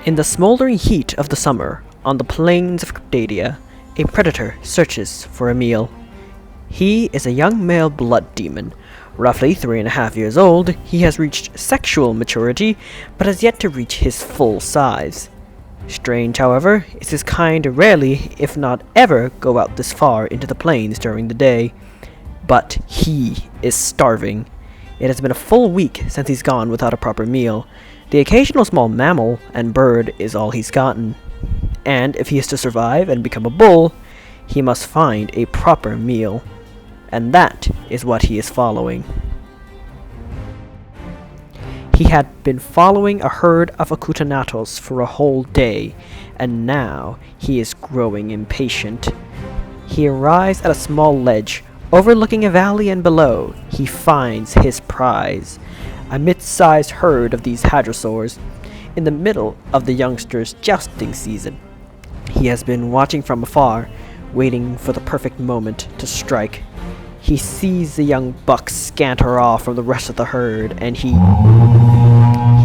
In the smoldering heat of the summer, on the plains of Cryptadia, a predator searches for a meal. He is a young male blood demon. Roughly 3.5 years old, he has reached sexual maturity, but has yet to reach his full size. Strange, however, is his kind rarely, if not ever, go out this far into the plains during the day. But he is starving. It has been a full week since he's gone without a proper meal. The occasional small mammal and bird is all he's gotten. And if he is to survive and become a bull, he must find a proper meal. And that is what he is following. He had been following a herd of Acutanatos for a whole day, and now he is growing impatient. He arrives at a small ledge, overlooking a valley, and below he finds his prize, a mid-sized herd of these hadrosaurs, in the middle of the youngsters' jousting season. He has been watching from afar, waiting for the perfect moment to strike. He sees the young buck scatter off from the rest of the herd, and he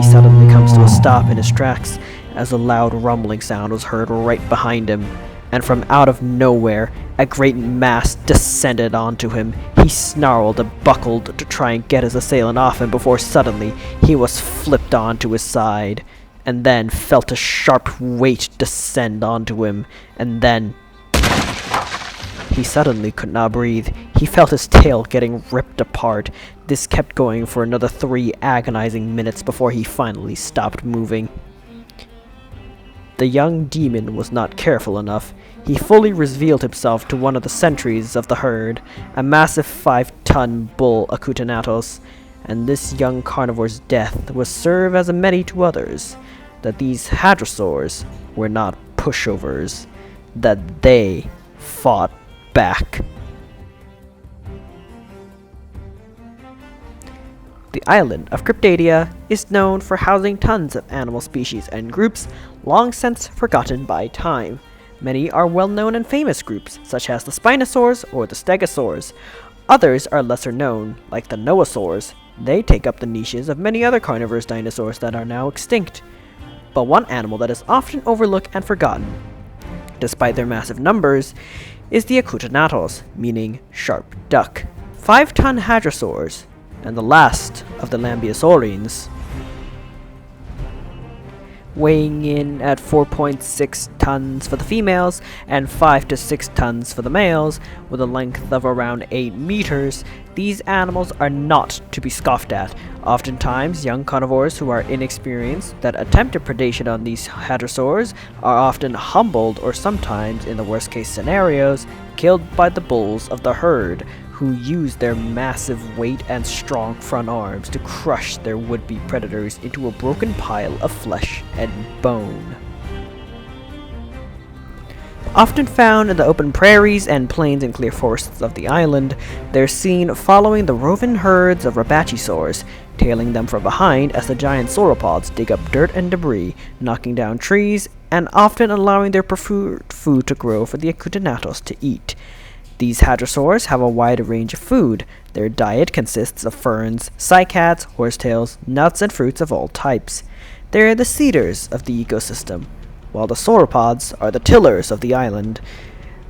suddenly comes to a stop in his tracks as a loud rumbling sound was heard right behind him, and from out of nowhere, a great mass descended onto him. He snarled and buckled to try and get his assailant off him before suddenly he was flipped onto his side, and then felt a sharp weight descend onto him, and then he suddenly could not breathe. He felt his tail getting ripped apart. This kept going for another 3 agonizing minutes before he finally stopped moving. The young demon was not careful enough. He fully revealed himself to one of the sentries of the herd, a massive 5-ton bull Acutanatos, and this young carnivore's death would serve as a many to others, that these hadrosaurs were not pushovers, that they fought back. The island of Cryptadia is known for housing tons of animal species and groups long since forgotten by time. Many are well-known and famous groups, such as the Spinosaurs or the Stegosaurs. Others are lesser known, like the Noasaurs. They take up the niches of many other carnivorous dinosaurs that are now extinct. But one animal that is often overlooked and forgotten, despite their massive numbers, is the Acutanatos, meaning sharp duck. 5-ton hadrosaurs, and the last of the Lambeosaurines, weighing in at 4.6 tons for the females and 5 to 6 tons for the males, with a length of around 8 meters. These animals are not to be scoffed at. Oftentimes, young carnivores who are inexperienced that attempted predation on these hadrosaurs are often humbled, or sometimes, in the worst case scenarios, killed by the bulls of the herd, who use their massive weight and strong front arms to crush their would-be predators into a broken pile of flesh and bone. Often found in the open prairies and plains and clear forests of the island, they're seen following the roving herds of rabachisaurs, tailing them from behind as the giant sauropods dig up dirt and debris, knocking down trees, and often allowing their preferred food to grow for the Acutanatos to eat. These hadrosaurs have a wide range of food. Their diet consists of ferns, cycads, horsetails, nuts, and fruits of all types. They are the seeders of the ecosystem, while the sauropods are the tillers of the island.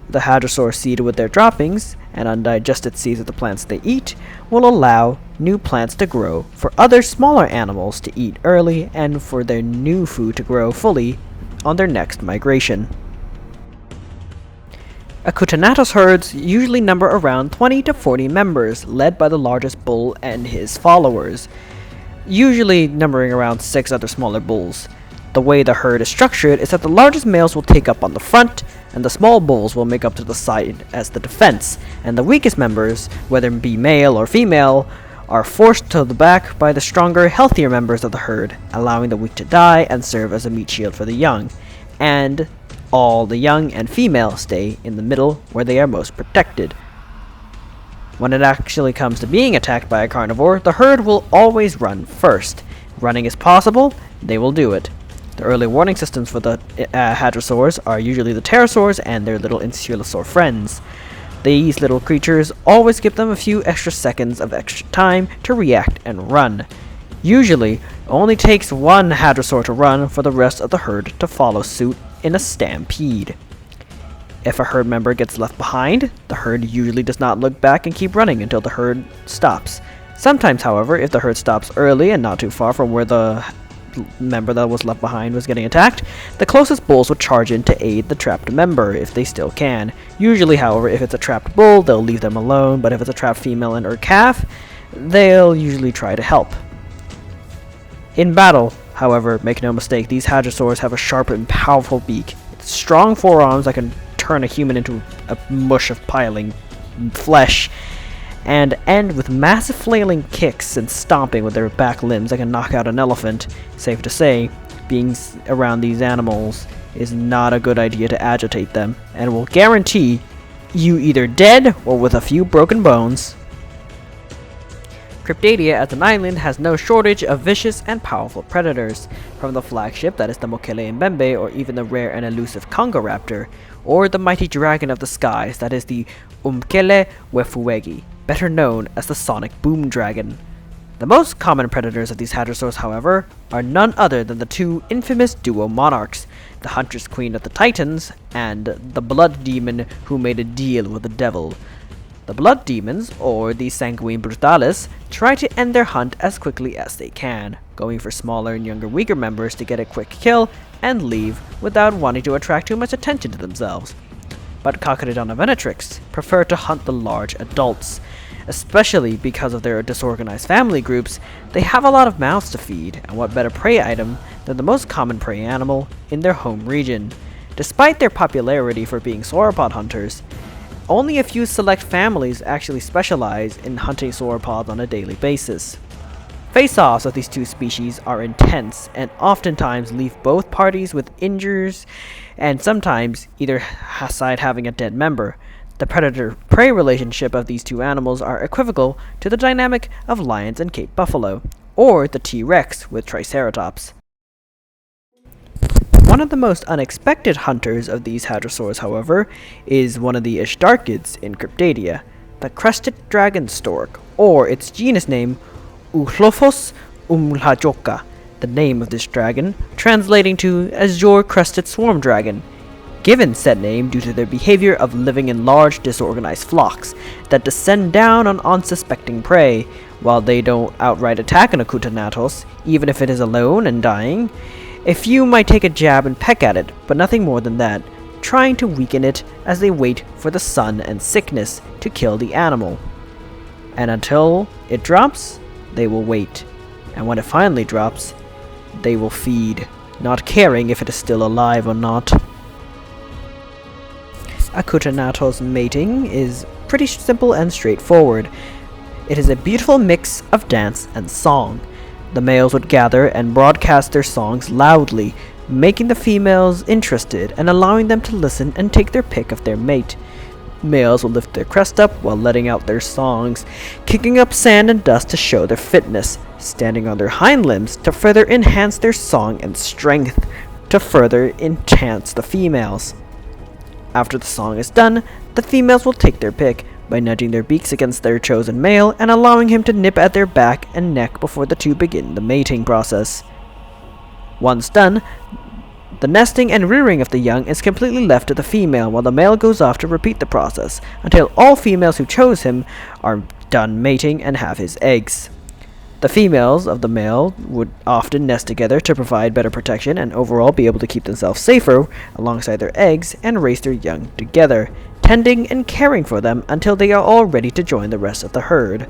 The hadrosaurs seed with their droppings, and undigested seeds of the plants they eat will allow new plants to grow for other smaller animals to eat early, and for their new food to grow fully on their next migration. Acutanatos herds usually number around 20 to 40 members, led by the largest bull and his followers, usually numbering around 6 other smaller bulls. The way the herd is structured is that the largest males will take up on the front, and the small bulls will make up to the side as the defense, and the weakest members, whether it be male or female, are forced to the back by the stronger, healthier members of the herd, allowing the weak to die and serve as a meat shield for the young, and all the young and female stay in the middle where they are most protected. When it actually comes to being attacked by a carnivore, the herd will always run first. Running is possible, they will do it. The early warning systems for the hadrosaurs are usually the pterosaurs and their little insulosaur friends. These little creatures always give them a few extra seconds of extra time to react and run. Usually, Only takes one hadrosaur to run for the rest of the herd to follow suit in a stampede. If a herd member gets left behind, the herd usually does not look back and keep running until the herd stops. Sometimes, however, if the herd stops early and not too far from where the member that was left behind was getting attacked, the closest bulls will charge in to aid the trapped member if they still can. Usually, however, if it's a trapped bull, they'll leave them alone, but if it's a trapped female and or calf, they'll usually try to help. In battle, however, make no mistake, these hadrosaurs have a sharp and powerful beak, strong forearms that can turn a human into a mush of piling flesh, and end with massive flailing kicks and stomping with their back limbs that can knock out an elephant. Safe to say, being around these animals is not a good idea to agitate them, and will guarantee you either dead or with a few broken bones. Cryptadia as an island has no shortage of vicious and powerful predators, from the flagship that is the Mokele Mbembe, or even the rare and elusive Congo raptor, or the mighty dragon of the skies that is the Umkele Wefuwegi, better known as the Sonic Boom Dragon. The most common predators of these hadrosaurs, however, are none other than the two infamous duo monarchs, the Huntress Queen of the Titans and the Blood Demon who made a deal with the devil. The Blood Demons, or the Sanguine Brutales, try to end their hunt as quickly as they can, going for smaller and younger weaker members to get a quick kill and leave without wanting to attract too much attention to themselves. But Cocodona venatrix prefer to hunt the large adults. Especially because of their disorganized family groups, they have a lot of mouths to feed, and what better prey item than the most common prey animal in their home region. Despite their popularity for being sauropod hunters, only a few select families actually specialize in hunting sauropods on a daily basis. Face-offs of these two species are intense and oftentimes leave both parties with injuries and sometimes either side having a dead member. The predator-prey relationship of these two animals are equivocal to the dynamic of lions and Cape buffalo, or the T-Rex with Triceratops. One of the most unexpected hunters of these hadrosaurs, however, is one of the Ishtarchids in Cryptadia, the crested dragon stork, or its genus name, Uhlophos umlajoka, the name of this dragon, translating to azure crested swarm dragon, given said name due to their behavior of living in large disorganized flocks that descend down on unsuspecting prey. While they don't outright attack an Acutanatos, even if it is alone and dying, a few might take a jab and peck at it, but nothing more than that, trying to weaken it as they wait for the sun and sickness to kill the animal. And until it drops, they will wait, and when it finally drops, they will feed, not caring if it is still alive or not. Acutanatos mating is pretty simple and straightforward. It is a beautiful mix of dance and song. The males would gather and broadcast their songs loudly, making the females interested and allowing them to listen and take their pick of their mate. Males will lift their crest up while letting out their songs, kicking up sand and dust to show their fitness, standing on their hind limbs to further enhance their song and strength, to further enhance the females. After the song is done, the females will take their pick by nudging their beaks against their chosen male and allowing him to nip at their back and neck before the two begin the mating process. Once done, the nesting and rearing of the young is completely left to the female while the male goes off to repeat the process until all females who chose him are done mating and have his eggs. The females of the male would often nest together to provide better protection and overall be able to keep themselves safer alongside their eggs and raise their young together, tending and caring for them until they are all ready to join the rest of the herd.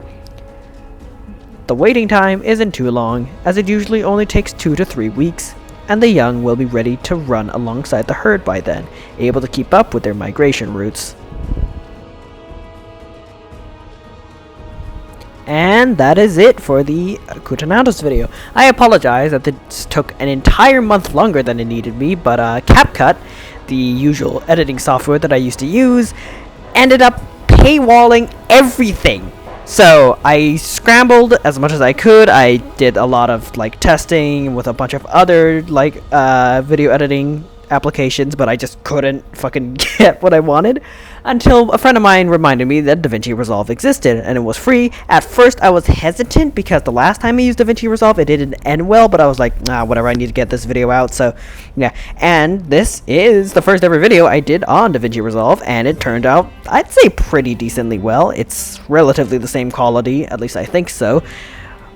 The waiting time isn't too long, as it usually only takes 2 to 3 weeks, and the young will be ready to run alongside the herd by then, able to keep up with their migration routes. And that is it for the Acutanatos video. I apologize that this took an entire month longer than it needed me, but CapCut, the usual editing software that I used to use, ended up paywalling everything. So I scrambled as much as I could. I did a lot of testing with a bunch of other video editing applications, but I just couldn't fucking get what I wanted. until a friend of mine reminded me that DaVinci Resolve existed, and it was free. At first, I was hesitant, because the last time I used DaVinci Resolve, it didn't end well, but I was like, nah, whatever, I need to get this video out, so, yeah. And this is the first ever video I did on DaVinci Resolve, and it turned out, I'd say, pretty decently well. It's relatively the same quality, at least I think so.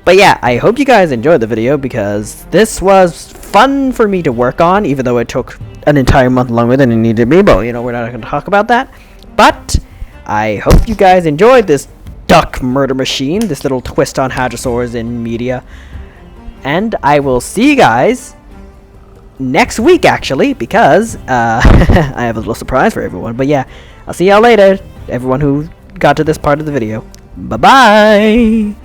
But yeah, I hope you guys enjoyed the video, because this was fun for me to work on, even though it took an entire month longer than it needed to be, but, you know, we're not going to talk about that. But I hope you guys enjoyed this duck murder machine, this little twist on hadrosaurs in media. And I will see you guys next week, actually, because I have a little surprise for everyone. But yeah, I'll see y'all later, everyone who got to this part of the video. Bye-bye!